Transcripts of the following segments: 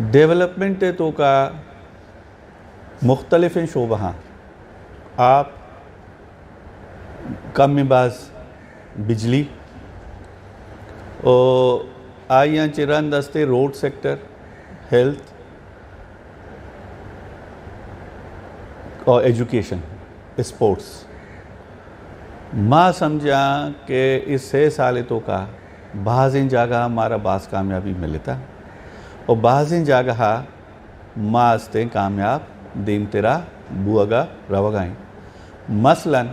development तो का मुख्तलिफ शोबा आप कम में बाज बिजली और आइया चिरंद दस्ते रोड सेक्टर हेल्थ और एजुकेशन स्पोर्ट्स माँ समझा कि इस 6 साल तो का बाज़ जगह हमारा बास कामयाबी मिलता और बाज़ जगह माँ हस्ते कामयाब दीम तेरा बुआगा रवगाएँ मसलन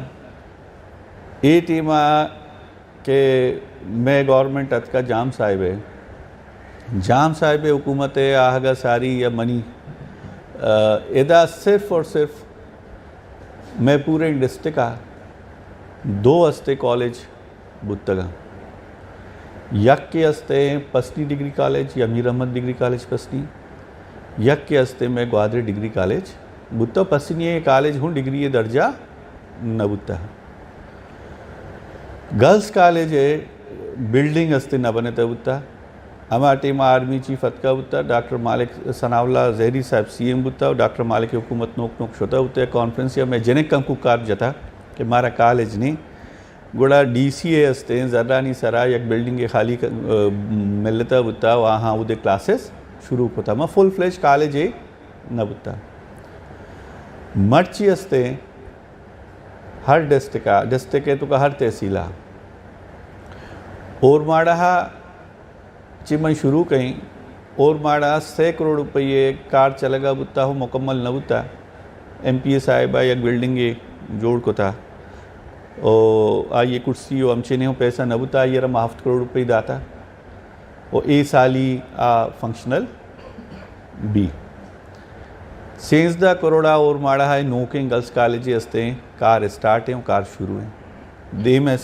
ए टीमा के मैं गवर्नमेंट अत का जाम साहिब हुकूमत आहगा सारी या मनी एदा सिर्फ और सिर्फ मैं पूरे डिस्ट्रिक्ट 2 हस्ते कॉलेज बुतगा यक के हस्ते पसनी डिग्री कॉलेज या मीर अहमद डिग्री कॉलेज पसनी यक के हस्ते में ग्वादर डिग्री कॉलेज बुत्ता पसनी कॉलेज हूँ डिग्री ये दर्जा न बुत्ता गर्ल्स कॉलेज बिल्डिंग हस्ते न बने बुत्ता हमारा टीम आर्मी चीफ अतका बुत्ता डॉक्टर मालिक सनाउल्लाह जहरी साहब CM बुत्ता और डॉक्टर मालिक हुकूमत नोक शोता बुत्ता कॉन्फ्रेंस या मैं जने कम कुकार जता कि हमारा कॉलेज नहीं गुड़ा DCA हस्ते जर्रानी सरा एक बिल्डिंग के खाली मिलता बुत्ता वहाँ उदे क्लासेस शुरू होता मैं फुल फ्लेज कॉलेज न बुत्ता मर्ची हस्ते हर डिस्ट्रिक्ट तो का हर तहसीला और माड़ा चिमन शुरू कहीं और माड़ा 100 करोड़ रुपये कार चलेगा बुत्ता हो मुकम्मल न बुत्ता MPA साहिबा एक बिल्डिंग जोड़ को था और आइए कुर्सी हो अमचे नहीं हो पैसा न बुता आइए रम 7 करोड़ रुपये दाता और ए साली फंक्शनल बी 16 करोड़ा और माड़ा है नोके गर्ल्स कॉलेज हस्ते कार स्टार्ट है कार शुरू है देमे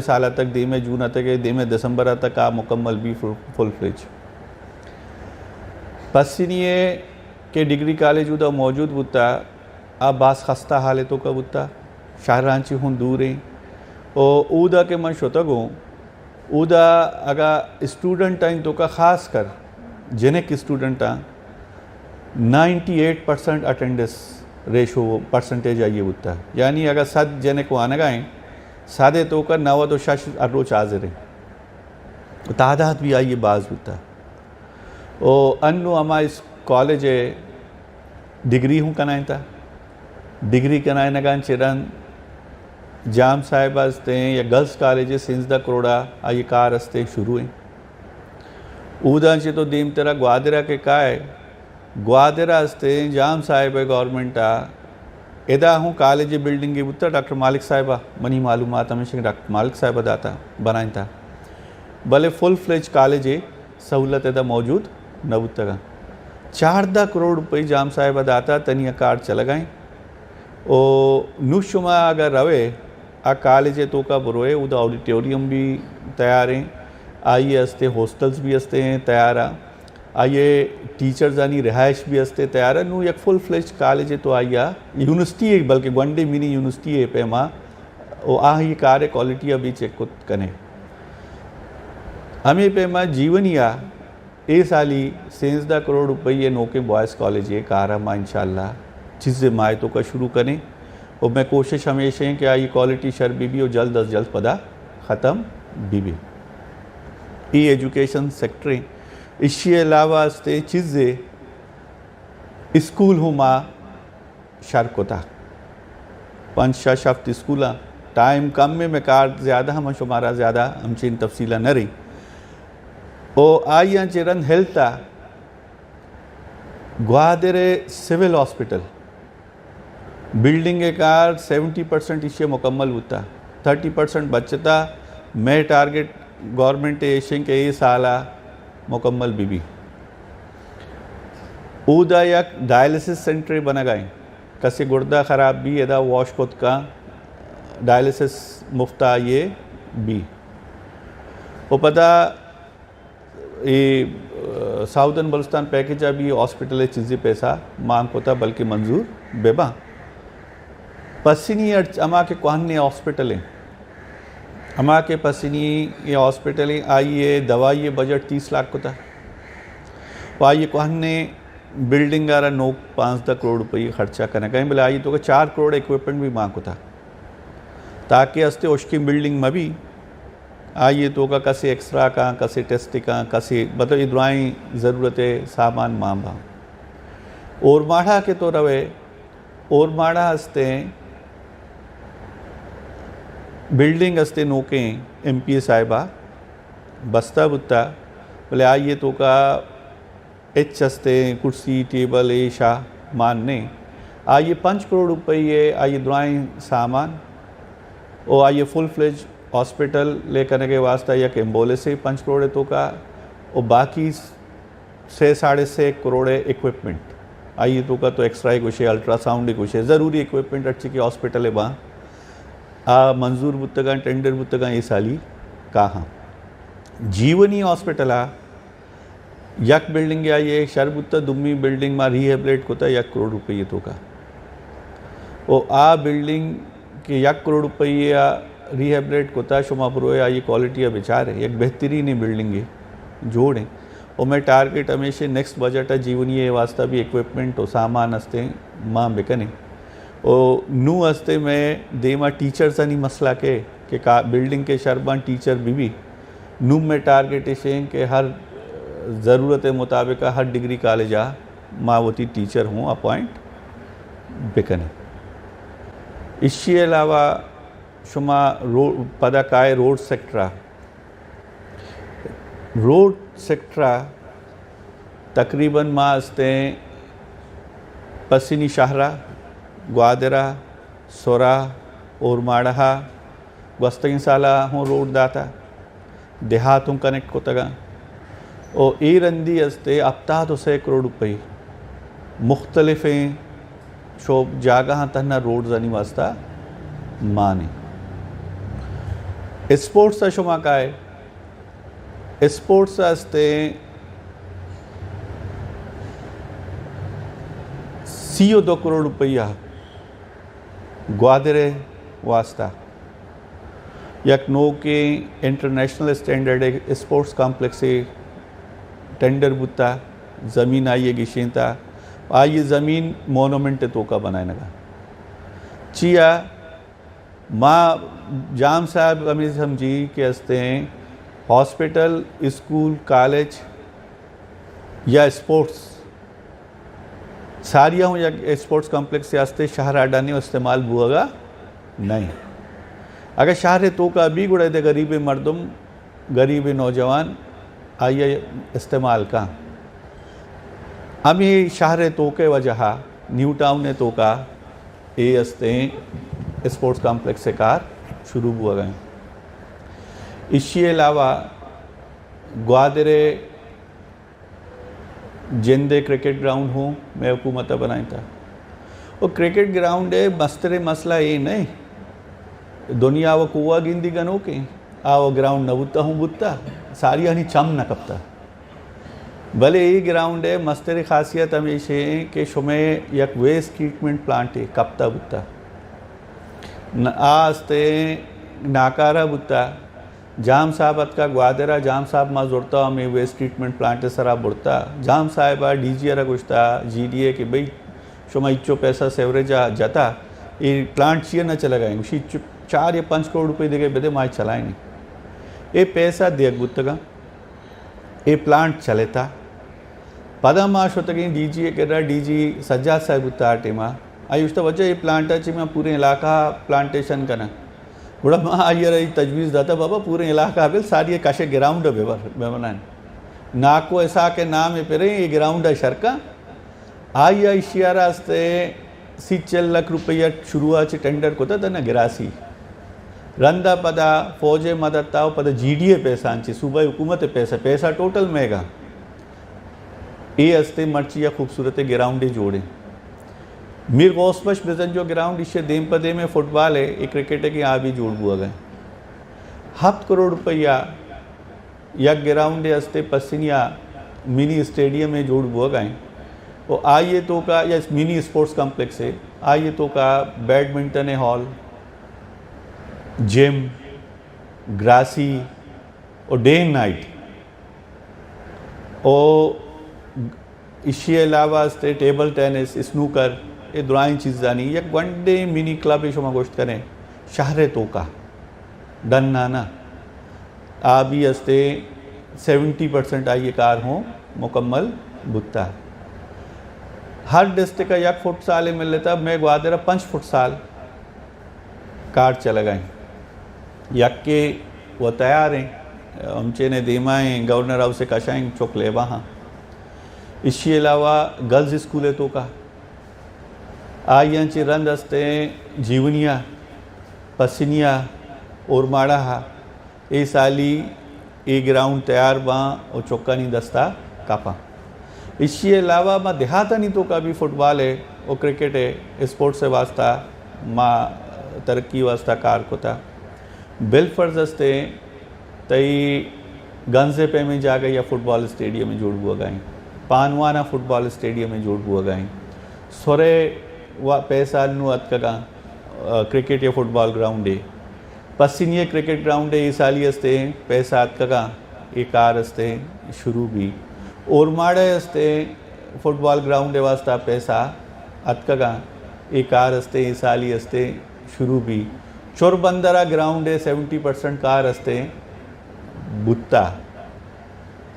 साल तक देमे जून तक देमे दिसंबर तक आ मुकम्मल भी फुल फ्लेज पसीनिए के डिग्री कॉलेज उदा मौजूद बुता अब बास खस्ता हालतों का बुता शाहरांची हूँ दूर हैं और ऊदा के मन शोतक हूँ ऊदा अगर स्टूडेंट आइन तो का ख़ास कर जेनेक स्टूडेंट 98% अटेंडेंस रेशो परसेंटेज आइए बुता यानी अगर 7 जने को आने गए सादे तो कर 9 तो शाश अरोच हाजिर है तादाद भी आइए बाज बुता और अन्नु अमा इस कॉलेज डिग्री हूँ कनाएं था डिग्री कनाएं नगान चिरन जाम साहिब हस्ते या गर्ल्स कॉलेज 16 करोड़ा आइए कार हस्ते शुरू हैं ऊदा चे तो दीम तेरा ग्वादरा के काय ग्वादरा हस्ते जाम साहिब गवर्नमेंट एदा हूँ कॉलेज बिल्डिंग की बुत्ता डॉक्टर मालिक साहिबा मनी मालूमात हमेशा डॉक्टर मालिक साहिबा दाता बनाए था भले फुल फ्लेज कॉलेज सहूलत एदा मौजूद न बुत्ता का 14 करोड़ रुपये जाम साहिबा दाता तनिया कार चल गए और नुशुमा अगर रवे आ कॉलेज तो का बुरोए उदा ऑडिटोरियम भी तैयार हैं आइए हस्ते हॉस्टल्स भी हस्ते हैं तैयार आइए टीचर्स यानी रिहाइश भी हस्ते तैयार है नू एक फुल फ्लेज कॉलेज तो आइया यूनिवर्सिटी है बल्कि वनडे मिनी यूनिवर्सिटी है पे माँ वो ये कार्य क्वालिटी अभी चेक को कने हमें पे माँ जीवनिया ए साली 16 करोड़ रुपये नोके बॉयज़ कॉलेज ये कार माँ इंशाल्लाह चीज़ें माए तो का शुरू करें और मैं कोशिश हमेशा है कि ये क्वालिटी शर भी और जल्द अज जल्द पदा ख़त्म भी ई एजुकेशन सेक्टर इसके अलावा हस्ते चीज़ें स्कूल हूँ माँ शर को था 5-6 शफ्त स्कूल टाइम कम में कार ज़्यादा हम शुमारा ज़्यादा हमसे इन तफसीला न रही और आइया चिरन हेल्थ ग्वादरे सिविल हॉस्पिटल बिल्डिंग कार 70% इसे मुकम्मल होता 30% बचता मैं टारगेट गवर्नमेंट एशियन के ये साला मुकम्मल भी ऊदा या डायलिसिस सेंटर बना गए कसे गुर्दा ख़राब भी एदा वॉश खुद का डायलिसिस मुफ्ता ये भी वो पता ये साउदर्न बलुस्तान पैकेज भी हॉस्पिटल चीज़ें पैसा मांग होता बल्कि मंजूर बेबा पसीनी अमा के कोहने हॉस्पिटल हैं अमा के पसीनी ये हॉस्पिटल आइए दवाई बजट 30 लाख को था आइए कहने बिल्डिंग आ रहा 9-5 करोड़ रुपये खर्चा करने कहीं बोले आइए तो 4 करोड़ इक्विपमेंट भी मांग होता ताकि अस्ते उसकी बिल्डिंग में भी आइए तो का कसे एक्सरा का कसे टेस्ट का कसे मतलब इधराई ज़रूरतें सामान माँ बा और माढ़ा के तो रवे और माढ़ा हंसते बिल्डिंग हंसते नोके MP साहिबा बस्ता बुत्ता बोले आइए तो का एच हंसते कुर्सी टेबल ऐशा मानने आइए 5 करोड़ रुपये आइए दुआएं सामान और आइए फुल फ्लेज हॉस्पिटल लेकर के वास्ता या एम्बोले से 5 करोड़ तो का और बाकी 6-6.5 करोड़ इक्विपमेंट आइए तो का तो एक्सरा कुछ है अल्ट्रासाउंड कुछ है ज़रूरी इक्विपमेंट अच्छी की हॉस्पिटल है वहाँ आ मंजूर बुतगा टेंडर बुतगा ये साली कहाँ जीवनी हॉस्पिटल आ यक बिल्डिंग या ये शरबुत्ता दुम्मी बिल्डिंग में रिहेबिलिट होता 1 करोड़ रुपये तो का ओ आ बिल्डिंग के 1 करोड़ रुपये रिहेबिलिट होता शुमापुर या ये क्वालिटी विचार है एक बेहतरीन बिल्डिंग है जोड़ें और मैं टारगेट हमेशा नेक्स्ट बजट जीवनी वास्ता भी इक्विपमेंट और सामान हंसते माँ बिकने और नू हंसते में देमा टीचर्स नहीं मसला के का बिल्डिंग के शरबान टीचर भी नू में टारगेट है कि हर ज़रूरत मुताबिक हर डिग्री कॉलेज आ माँ वती टीचर हूँ अपॉइंट बिकने इसके अलावा शुमा रोड पदा काय रोड सेक्टरा तकरीबन माँ हंसते पसीनी शाहरा ग्वादरा सोरा और माड़ा वस्तगी साला हूँ रोड दाता देहातों कनेक्ट को तगा और ए रंदी हंसते अफ्ताह तो 100 करोड़ रुपये मुख्तलिफ शोब जागह तन्ना रोड जानी वास्ता माने स्पोर्ट्स का शुमा का है स्पोर्ट्स हंसते CO 2 करोड़ रुपया ग्वादरे वास्ता यक नो के इंटरनेशनल स्टैंडर्ड स्पोर्ट्स कॉम्प्लेक्स से टेंडर बुता ज़मीन आइए गिशेंता आइए ज़मीन मोनोमेंट तो का बनाए लगा चिया माँ जाम साहब हमें समझी कि हंसते हैं हॉस्पिटल स्कूल कॉलेज या स्पोर्ट्स सारिया हूँ या स्पोर्ट्स कॉम्प्लेक्स से हंसते शहर अडाने इस्तेमाल हुआ नहीं अगर शहर तो का भी गुड़े दे गरीब मर्दम गरीब नौजवान आइए इस्तेमाल का अमी शहर तो के वजह न्यू टाउन ने तो का ये हंसते स्पोर्ट्स कॉम्प्लेक्स से कार शुरू हुआ गए इसके अलावा ग्वादरे जिंदे क्रिकेट ग्राउंड हूँ मैं हुकूमत बनाई था और क्रिकेट ग्राउंड है मस्तरे मसला ये नहीं दुनिया वो कुआ गिंदी गनो के वो ग्राउंड न बुत्ता हूँ बुत्ता सारी हनी चम न कपता भले ये ग्राउंड है मस्तरे खासियत हमेशा कि शुमे यक वेस्ट ट्रीटमेंट प्लांट है कपता बुत्ता आस्ते नाकारा बुत्ता जाम साहब का ग्वादरा जाम साहब माँ जुड़ता हमें वेस्ट ट्रीटमेंट प्लांट सरा बुड़ता जाम साहब DGR गुश्ता GDA के भाई शुमा इच्छो पैसा सेवरेज जाता ये प्लांट चाहिए न चला गए उसी 4 या 5 करोड़ रुपये देके बेदे माँ चलाए नहीं ये पैसा देख बुतगा ये प्लांट चले था पदा माश होता कि DGA के रहा DG सज्जाद साहब बुता टेमा आई उसका वजह ये प्लांट अच्छी मैं पूरे इलाका प्लांटेशन करना बड़ा माँ आइए रही तजवीज़ दाता बाबा पूरे इलाका बिल सारी काशे ग्राउंड है बेबना ना को ऐसा के नाम है पे ये ग्राउंड है शरका आइए इशियारा से 40 लाख रुपया शुरुआत टेंडर को था ना गिरासी रंदा पदा फौजे मदद ताव पदा GDA पैसा अंची सूबा हुकूमत पैसा टोटल मेगा ये हस्ते मर्ची या खूबसूरत ग्राउंड जोड़े मीर गौसबश बिजन जो ग्राउंड इससे देम पदे में फुटबॉल है एक क्रिकेट है कि यहाँ भी जोड़ हुआ गए 7 करोड़ रुपया या ग्राउंड हस्ते पसिनिया मिनी स्टेडियम में जोड़ हुआ गए और आइए तो का या मिनी स्पोर्ट्स कॉम्प्लेक्स है आइए तो का बैडमिंटन हॉल जिम ग्रासी और डे एंड नाइट और इशी अलावा असते टेबल टेनिस स्नूकर ये दुराई चीज़ानी एक वनडे मिनी क्लब ये शुमा गोश्त करें शहर तो का डन नाना आबी असते 70% आई कार हों मुकम्मल बुत्ता हर डिस्ट्रिक्ट का 1 फुट साल मिल लेता मैं ग्वादरा 5 फुट साल कार चला गए यक के वो तैयार हैं हमचे ने देमाएँ गवर्नर हाउस से कशाएँ चौक ले वहाँ इसी अलावा गर्ल्स स्कूल है तो का आयांचे रंद असते जीवनिया पसिनिया ओरमाड़ा हा ए साली ए ग्राउंड तैयार बाँ और चौका नहीं दस्ता कापा इसके अलावा माँ देहाता नहीं तो का भी फुटबॉल है और क्रिकेट है स्पोर्ट्स से वास्ता माँ तरक्की वास्ता कार को था बेलफर्ज असते तई गंजे पे में जा गई या फुटबॉल स्टेडियम में जोड़ हुआ गए पानवाना फुटबॉल स्टेडियम में जोड़ हुआ गए सोरे वा पैसा नु अतका क्रिकेट या फुटबॉल ग्राउंड है पसिनिये क्रिकेट ग्राउंड है साली असते पैसा अतका ये कार असते शुरू भी ओरमाड़े असते फुटबॉल ग्राउंड है वास्ता पैसा अतका ये कार असते ये साली असते शुरू भी चोरबंदरा ग्राउंड है 70% कार असते बुत्ता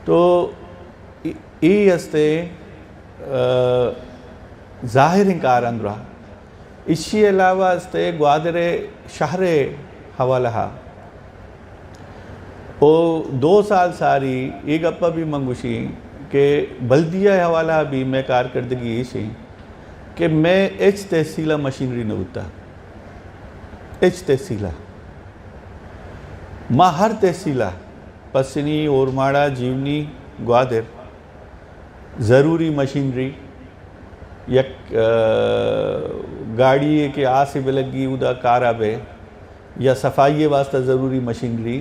तो ये असते ज़ाहिर कार अंदरा इसी अलावा असते ग्वादरे शहरे हवाला हा ओ 2 साल सारी ये गप्पा भी मंगुशी कि बल्दिया हवाला भी मैं कारकर्दगी इसी कि मैं एच तहसीला मशीनरी न होता एच तहसीला माँ हर तहसीला पसनी ओरमाड़ा जीवनी ग्वादर ज़रूरी मशीनरी यक गाड़ी के आ से लगी उदा कार आबे या सफाई वास्ता ज़रूरी मशीनरी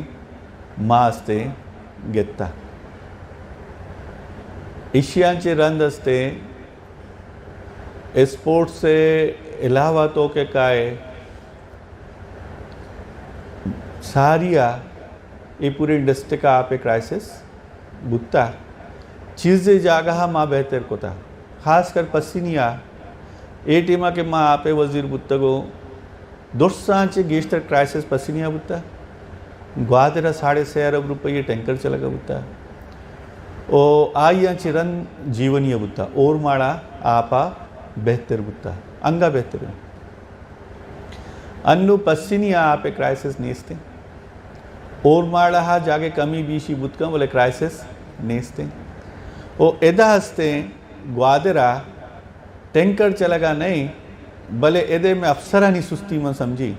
मास्ते गेत्ता एशियाचे रंद असते स्पोर्ट्स से अलावा तो के काय सारिया ये पूरे इंडस्ट्री का आप क्राइसिस बुत्ता चीज़ें जागा माँ बेहतर को था खासकर पसीनिया ए टीमा के माँ आपे वजीर बुत्ता को दोस्तांचे गेस्टर क्राइसिस पसीनिया बुत्ता ग्वादरा 6.5 अरब रुपये टैंकर चलगा बुत्ता ओ आइया चिरन जीवनीय बुत्ता और माड़ा आपा बेहतर बुत्ता अंगा बेहतर अन्नु पसीनिया आपे क्राइसिस नेस्ते और माड़ा हा जाके कमी बीशी बुत्का बोले क्राइसिस नेस्ते ओ एदा हस्ते ग्वादरा टैंकर चलगा नहीं भले एदे में अफसरानी सुस्ती में समझी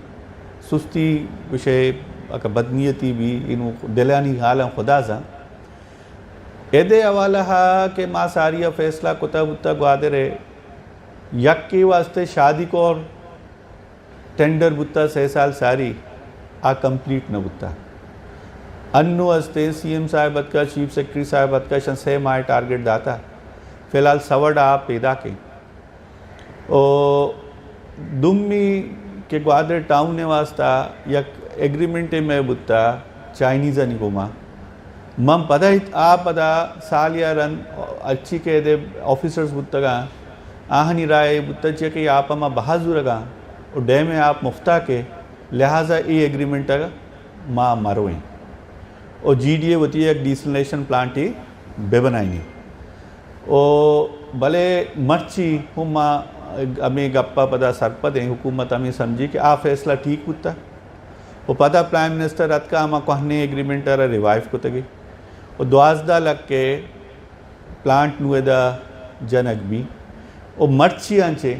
सुस्ती विषय अका बदनीयती भी इनु दिलानी हाल खुदा सा एदे हवाला हा के माँ सारिया फैसला कुता बुत्ता ग्वादरे यक के वास्ते शादी को और टेंडर बुत्ता 6 साल सारी आ कंप्लीट न बुत्ता अन्नु अस्ते सीएम साहब का चीफ सेक्रेटरी साहब का 6 माह टारगेट दाता फिलहाल सवड़ आप पैदा के ओ दुम्मी के ग्वादर टाउन ने वास्ता या एग्रीमेंट में बुत्ता चाइनीज़ निगोमा मम पदा आ पदा साल या रन अच्छी के दे ऑफिसर्स बुत्तगा आहनी राय बुत्ता चे के आप अमा बहाजुरगा और डे में आप मुफ्ता के लिहाजा ये एग्रीमेंट माँ मारोएं और GDA होती है एक डिसलिनेशन प्लांट ही बेबनाई ओ भले मर्ची हुमा अमी गप्पा पदा सरपद हैं हुकूमत हमें समझी कि आ फैसला ठीक होता वो पता प्राइम मिनिस्टर रत का हम कहने एग्रीमेंट रिवाइव को तगे और 12 लाख के प्लांट नुएदा जनक भी और मर्ची आंचे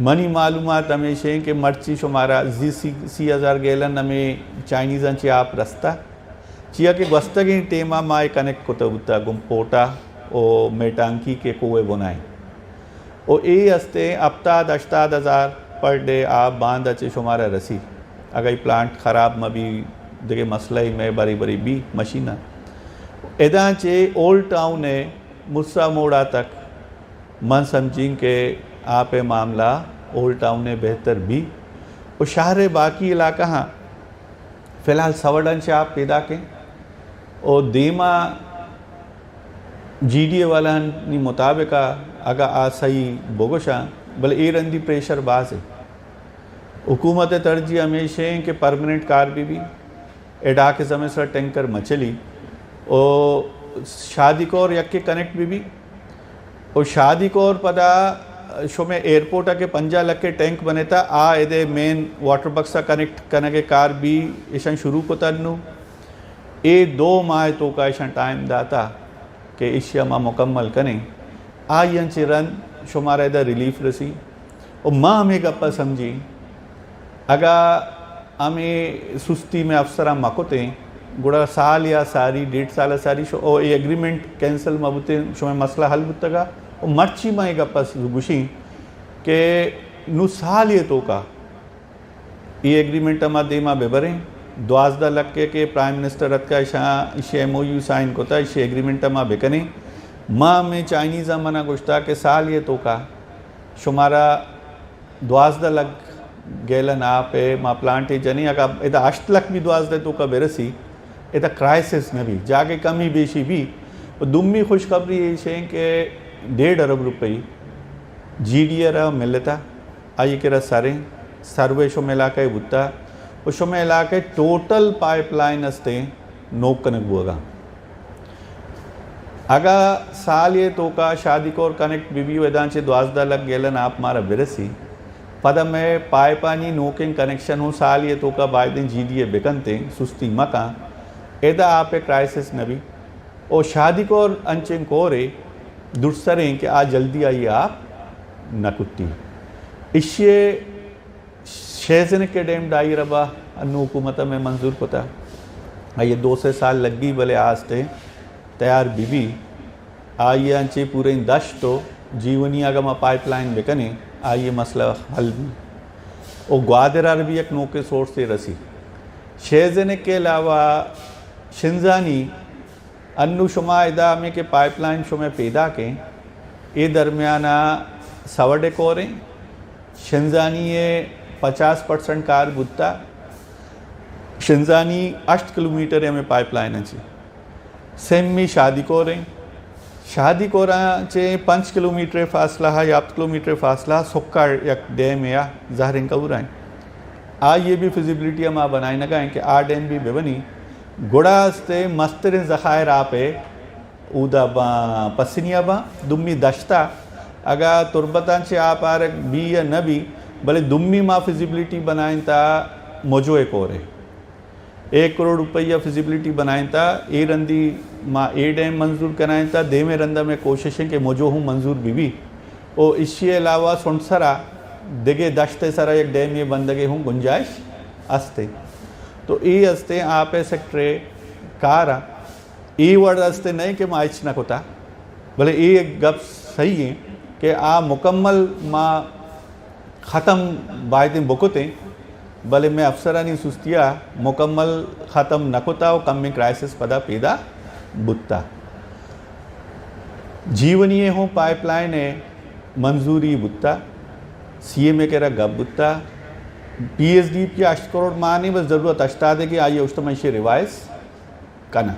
मनी मालूमात हमेशा कि मर्ची शुमारा सी 1000 गैलन हमें चाइनीज़ आंचे आप रस्ता चिया के वस्तगी टेमा माए कनेक्ट को तबुता गुम्पोटा ओ मेटांकी के कोए बनाए ओ ए हस्ते अफ्ताद 8000 पर डे आप बांध अच्छे शुमारा रसी अगर प्लांट ख़राब में भी देखे मसला ही में बड़ी बड़ी भी मशीना एदा चे ओल्ड टाउन है मुस्सा मोड़ा तक मन समझें के आप मामला ओल्ड टाउन है बेहतर भी और शहर बाकी इलाका हाँ फिलहाल सवड़न से आप पैदा के और देमा GDA वाला नी मुताबिक अगर आ सही बोगोशा बल ए रंदी प्रेशर बाज है हुकूमत तरजी हमेशा के परमानेंट कार भी एडा के समय सर टैंकर मचली और शादी को और यक के कनेक्ट भी और शादी को और पता शो में एयरपोर्ट के 5 लाख के टैंक बने था आ एदे मेन वाटर बक्सा कनेक्ट करने के कार भी ऐसा शुरू को तन्नू ए 2 माह तो का ऐसा टाइम दाता कि एशिया में मुकम्मल करें आ यंचे रन शुमारा एदा रिलीफ रसी और माँ हमें गप्पा समझी अगर हमें सुस्ती में अफसरा मकोते गुड़ा साल या सारी 1.5 साल सारी शो ओ ये एग्रीमेंट कैंसिल मबुते शो में मसला हल बुतगा और मर्ची में एक अपस गुशी के नु साल ये तो का ये एग्रीमेंट मा दे मा बेबरे 12 लाख के प्राइम मिनिस्टर रत का इसे MOU साइन को था इसे एग्रीमेंट मा बेकने माँ में चाइनीज़ मना गुश्ता के साल ये तो का शुमारा 12 लाख गेलन आप मा प्लांट जनी अगर इधर 8 लाख भी 12 तो का बेरसी इधर क्राइसिस में भी जाके कमी बेशी भी दुम्मी खुशखबरी ये के 1.5 अरब रुपये GDA मिलता आई के सारे सर्वे शो में इलाके बुता उस में इलाके टोटल पाइपलाइन अस्ते नोक कनेक्ट हुआ अगर साल ये तो का शादी को और कनेक्ट बीबी वेदांचे 12 लाख गेलन आप मारा बिरसी पद में पाइपानी नोकिंग कनेक्शन हो साल ये तो का बाय दिन GDA बेकनते सुस्ती मका एदा आप क्राइसिस नबी और शादी को और अंचें को रे दुर्सरें कि आज जल्दी आइए आप नकुत्ती इश्ये शेजन के डैम डाई रबा अनु हुकूमत में मंजूर होता ये 2 से साल लग गई भले आज थे तैयार बीबी आइए अंचे पूरे दश तो जीवनी अगमा पाइपलाइन बेकने आइए मसला हल भी और ग्वादरार भी एक नोके सोर्स से रसी शेजन के अलावा शिंजानी अन्नु शुमा इदा में के पाइपलाइन शुमा पैदा के ये दरमियाना सवडे कोरे शिंजानी ये 50% कार बुत्ता शिंजानी 8 किलोमीटर में पाइपलाइन अच्छी सेम में शादी को रहे शादी को चे 5 किलोमीटर फासला है या 8 किलोमीटर फासला सुक्का या डैम या जहरिंग का बुराएं आ ये भी फिजिबिलिटी हम बनाए न गए कि आ डैम भी बेबनी गुड़ास्ते मस्तरिन ज़खायर आपे उदा बा पसिनिया बा दुम्मी दश्ता अगर तुरबतान से आप आ रहे भी या न भी भले दुम्मी माँ फिजिबिलिटी बनाएं ता मोजो एक और है 1 करोड़ रुपया फिजिबिलिटी बनाएं ता ए रंदी माँ ए डैम मंजूर कराएं ता दे में रंदा में कोशिशें कि मोजो हूँ मंजूर बीबी और इसके अलावा सुनसरा दिगे दश्ते सरा एक डैम ये बंदगे हूँ गुंजाइश अस्ते तो ये अस्ते आप सेक्टरे कारा ये वर्ड अस्ते नहीं कि माइच ना कोता भले ये गप सही है कि आ मुकम्मल माँ ख़त्म बायतें बुकते भले मैं अफसरानी सुस्तिया मुकम्मल ख़त्म न कोता और कम में क्राइसिस पदा पैदा बुत्ता जीवनीय हो पाइपलाइन है मंजूरी बुत्ता CMA के रहा गब बुत्ता PhD की 8 करोड़ मानी बस ज़रूरत अश्ता दे कि आइए उष्टमशी रिवाइज करना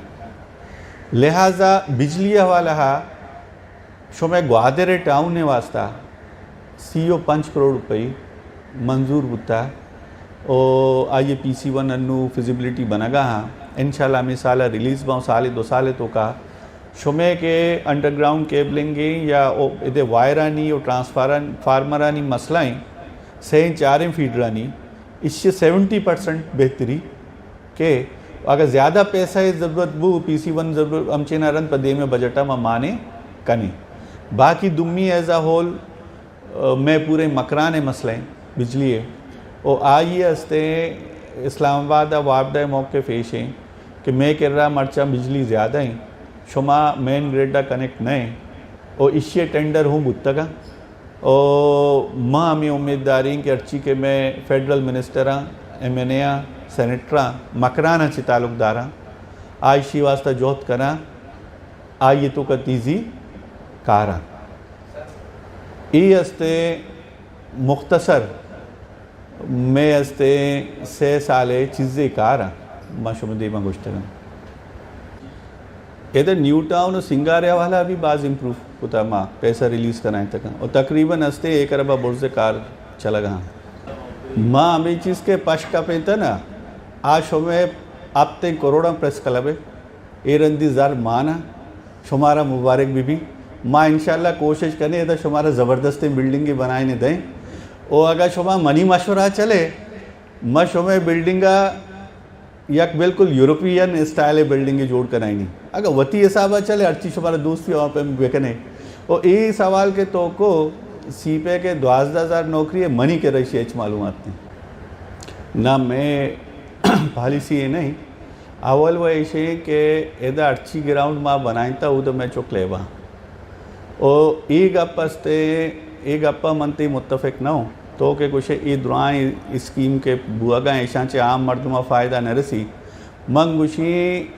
लिहाजा बिजली हवाला शो में ग्वादरे टाउन ने वास्ता CO 5 करोड़ रुपये मंजूर बुता और आइए PC1 अन्नू फिजिबिलिटी बनागा हाँ इंशाल्लाह में साल रिलीज़ बाँ साल 2 साल तो का शुमे के अंडरग्राउंड केबलिंग या इधे वायरानी और फार्मरानी मसलाएं से 4 फीडरानी इससे 70% बेहतरी के अगर ज़्यादा पैसा है ज़रूरत वो PC1 ज़रूरत अमचे नारन पदे में बजटा में माने कने बाकी दुम्मी एज अ होल में पूरे मकरान मसले बिजली है और आइए हस्ते इस्लामाबाद वापडा मौके फेश हैं कि मैं कह रहा मर्चा बिजली ज़्यादा है शुमा मेन ग्रेडा कनेक्ट नहीं और इससे टेंडर हूँ बुत्तगा और माँ हमें उम्मीदवारी कि अर्ची के मैं फेडरल मिनिस्टर MNA सेनेटरा मकराना चे ताल्लुकदारा आयशी वास्ता जोत करा आइए तो का तीजी कारा ये हस्ते मुख्तसर में हस्ते 6 साले चीज़ें कारा माशुमदी में गुश्तगन इधर न्यू टाउन और सिंगारिया वाला भी बाज इम्प्रूव होता माँ पैसा रिलीज़ कराएं तक और तकरीबन हस्ते 1 अरब बुर्ज कार चला गया माँ अभी चीज़ के पश का पे था ना आज शुमें आप ते करोड़ा प्रेस क्लब है ए रंदी ज़ार माना शुमारा मुबारक भी माँ इंशाल्लाह कोशिश करने इधर शुमारा ज़बरदस्ती बिल्डिंग की बनाए नहीं दें और अगर शुमा मनी मशवरा चले मैं शुमें बिल्डिंग यक बिल्कुल यूरोपियन स्टाइल बिल्डिंग जोड़ कर आई नहीं अगर वती हिसाब चले हर चीज़ हमारा दोस्त भी वहाँ पे बेकने और ये सवाल के तो को सीपे के 12,000 नौकरी है मनी के रही एच मालूमात नहीं ना मैं पॉलिसी है नहीं अवल वो ऐसे कि इधर अच्छी ग्राउंड माँ बनाई था उधर मैं चुक लेवा और एक गप्पा मनती मुत्तफिक ना हो तो के कुछ ये दुआएं स्कीम के बुआगा ऐसा चे आम मर्दमा फ़ायदा न रसी मंग गुशी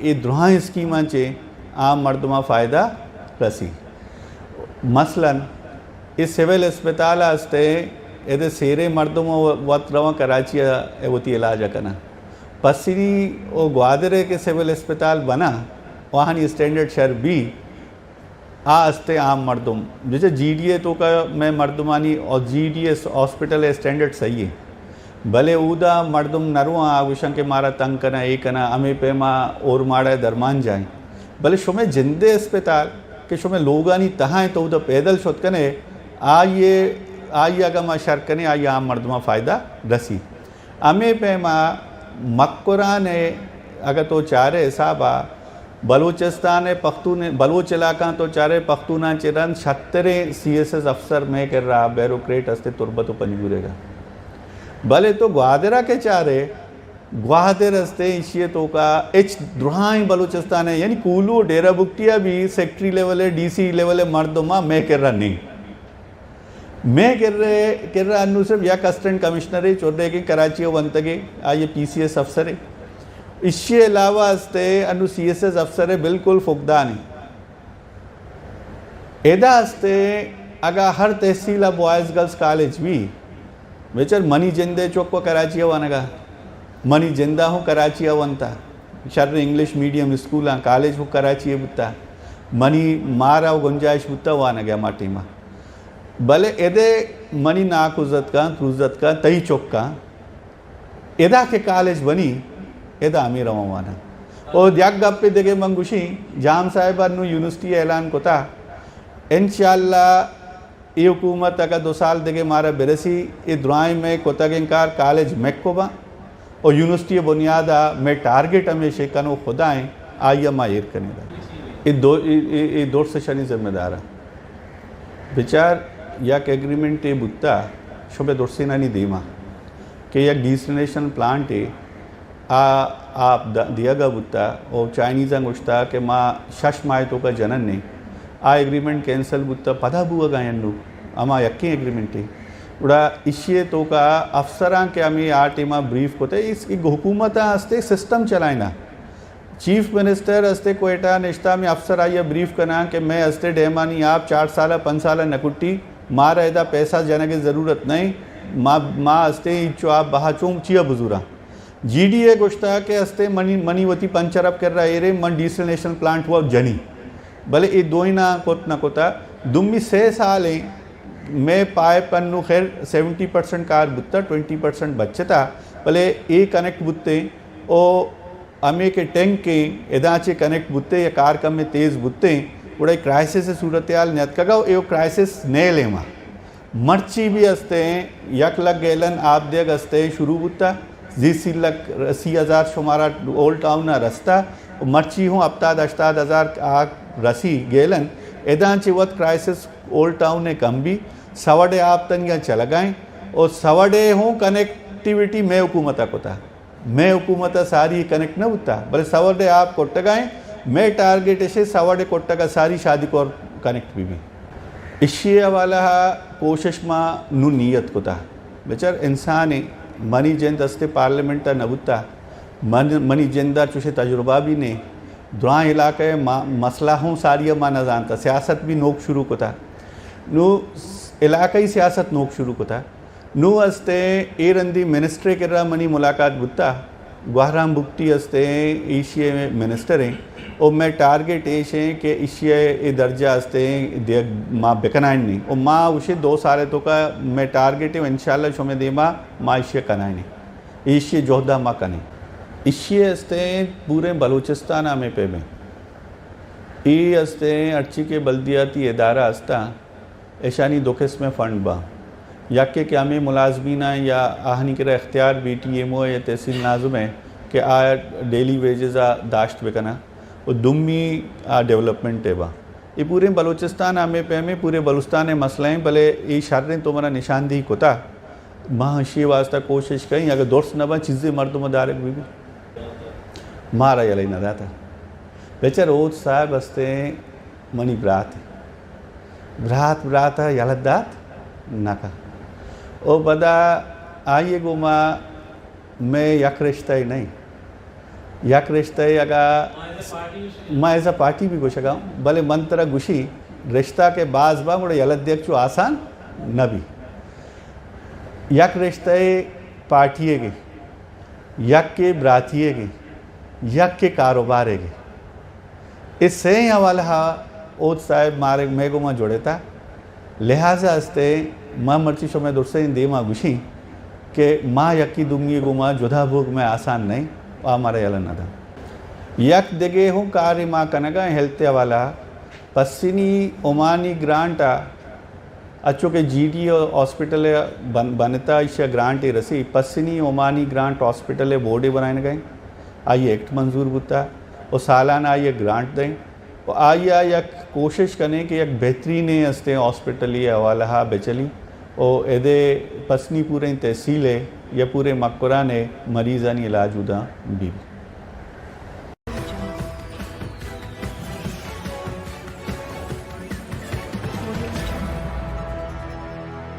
ये दुआएं स्कीम चे आम मर्दमा फ़ायदा रसी मसलन इस सिविल अस्पताल हस्ते ये सेरे मर्दमा वत रवा कराची वती इलाज करना पसीरी और ग्वादरे के सिविल अस्पताल बना वहाँ स्टैंडर्ड शहर भी हस्ते आम मर्दम जैसे GDA तो का मैं मर्दमानी और GDS हॉस्पिटल स्टैंडर्ड सही है भले उदा मर्दम नरुआ आगुशन के मारा तंग करना एक करना अमे पे माँ और माड़ा दरमान जाए भले शुमे जिंदे अस्पताल के शुमे लोगानी तहाँ तो उदा पैदल शुद्ध कने आइए अगर माँ शर कने आइए आम मर्दमा फ़ायदा रसी अमे पे माँ मक्कुरा ने अगर तो चारे हिसाबा बलूचिस्तान पख्तून बलूच इलाका तो चारे पख्तूना चिरन 76 CSS अफसर में कर रहा बैरोक्रेट हस्ते तुरबत पंजूरेगा भले तो ग्वादरा के चारे ग्वादर हस्ते इशिए तो का एच द्रुहाई बलूचिस्तान है यानी कूलू डेरा बुक्टिया भी सेक्रेटरी लेवल है DC लेवल है मर्दमा मैं कर रहा नहीं मैं कर रहा अनु सिर्फ या असिस्टेंट कमिश्नर है चौधरी के कराची वंतगे ये PCS अफसर है इसके अलावा हस्ते अनु CSS अफसर है बिल्कुल फुकदानी एदा हस्ते अगर हर तहसील बॉयज़ गर्ल्स कॉलेज भी बेचर मनी जिंदे चौक को कराची वनगा मनी जिंदा हूँ कराची वनता शर इंग्लिश मीडियम स्कूल कॉलेज हूँ कराची बुता मनी मारा गुंजाइश बुता वानगा माटी में भले एदे मनी नाक उज्जत का तई चौक का एदा के कॉलेज बनी एदा अमीर रवाना और याक गप्पे देगे मंगुशी जाम साहिब नु यूनिवर्सिटी ऐलान कोता इंशाल्लाह ये हुकूमत अगर 2 साल देगे मारा बेरसी ये दुआएं में कोतागेंकार कॉलेज मैकोबा और यूनिवर्सिटी बुनियादा में टारगेट हमेशा कनो खुदाएं आइया मायर करने ये दो सेशन जिम्मेदार विचार याक एग्रीमेंट ये बुत्ता शुभ दोर्सिना नहीं दीमा कि यक डिसलिनेशन प्लांट है आप दिया गा बुत्ता और चाइनीज़ा गुश्ता के माँ शश मायतों का जनन ने एग्रीमेंट कैंसल बुत्ता पधा बुआ गायन अमा यक्की एग्रीमेंट है उड़ा इश्ये तो का अफसरां के हमें टीमा ब्रीफ को इसकी हुकूमत हस्ते सिस्टम चलाना चीफ मिनिस्टर हस्ते कोयटा निश्ता में अफसर आइए ब्रीफ करना कि मैं हस्ते डेमानी आप 4 साल 5 साल नकुट्टी माँ रहता पैसा जाने की ज़रूरत नहीं माँ हस्ते इच्छो आप बहाचों चिया बुजुरा GDA गुश्ता के हस्ते मनी वती 5 अरब कर रहा है मन डिसलिनेशन प्लांट हुआ जनी भले ये दो ही ना कोत ना कोता दुम्मी 6 साल मैं पाए पन्नू खैर 70% कार बुत्ता 20% बच्चता भले ए कनेक्ट बुत्ते ओ अमे के टैंक के एदाचे कनेक्ट बुत्ते या कार कम में तेज़ बुत्ते उड़ा क्राइसिस सूरत हाल नत का ए क्राइसिस नए लेमा मर्ची भी हस्ते यक लग गेलन आप देग हस्ते शुरू बुत्ता 80,000 शुमारा ओल्ड टाउन रस्ता मर्ची हूँ अफ्ताद 80,000 आग रसी गेलन एदांचे वत क्राइसिस ओल्ड टाउन ने कम भी सवड़े आप तन या चला गए और सवड़े हूँ कनेक्टिविटी में हुकूमत को था मैं हुकूमत सारी कनेक्ट न होता भले सवड़े आप कोट्ट गए मैं टारगेट ऐसे सवड़े कोट्ट का सारी शादी को कनेक्ट भी इश्य वाला कोशिश माँ नु नीयत को था बेचार इंसान मनी जेंद हस्ते पार्लियामेंट नबुता मनी जेंदा चुशे तजुर्बा भी ने दुआ इलाके मसला हूँ सारी माँ न जानता सियासत भी नोक शुरू को था नु इलाकई सियासत नोक शुरू को था नु हस्ते ए रंदी मिनिस्ट्री कर रहा मनी मुलाकात बुत्ता गुहराम बुक्ति हस्ते एशिया में मिनिस्टर हैं और मैं टारगेट ऐसे कि इश्य दर्जा हस्ते माँ बेकनाइन नहीं और माँ उसे 2 साल तो का मैं टारगेट है इंशाल्लाह शुमे दे माँ इश्य कनाइन नहीं इश्य जोहदा माँ कने इश्य हस्ते पूरे बलूचिस्तान में पे में ये हस्ते अर्ची के बल्दियाती इदारा हस्ता ऐशानी 2 किस्में फ़ंड बा या के क्या में मुलाजमीना या आहनी के इख्तियार BTMO या तहसील नाजुम है कि आ डेली वेजेस दाश्त बेकना और दुम्मी डेवलपमेंट है बा ये पूरे बलूचिस्तान में पे में पूरे बलूचिस्तान मसलें भले ये शारें तो मेरा निशानदेही कोता माँ हशी वास्ता कोशिश कहीं अगर दोस्त न बा चीज़ें मर्द मदारक भी मारा यले न दाता बेचार ओज साहब हस्ते मनी ब्रात यलदात नाका ओ बदा आइए गुमा मैं यक रिश्ता ही नहीं यक रिश्ता ही अगर मैं एज अ पार्टी भी कुछ लगाऊँ भले मन तरह गुशी रिश्ता के बाज बा मुड़े यलद्यक चो आसान न भी यक रिश्ता पार्टी के यक के ब्रातिये के यक के कारोबार के इससे ही हवाला ओद साहब मारे मेगो में जोड़े था लिहाजा हस्ते माँ मर्ची शो में दुर्से दे माँ गुशी कि माँ यकी दूंगी गुमा जुदा भूख में आसान नहीं वह हमारे यलन था यक देगे हूँ कार्य माँ कनगा हेल्थ वाला पश्चिमी ओमानी ग्रांट अच्छो के GD हॉस्पिटल बनता इसे ग्रांट रसी पश्चिमी ओमानी ग्रांट हॉस्पिटल बोर्डे बनाए गए आइए एक्ट मंजूर होता और सालाना आइए ग्रांट दें और आइए यक कोशिश करें कि एक बेहतरीन हस्ते हॉस्पिटल ये हवाला बेचली और एदे पसनी पूरे तहसील या पूरे मकबरा ने मरीज़ानी इलाज उदा भी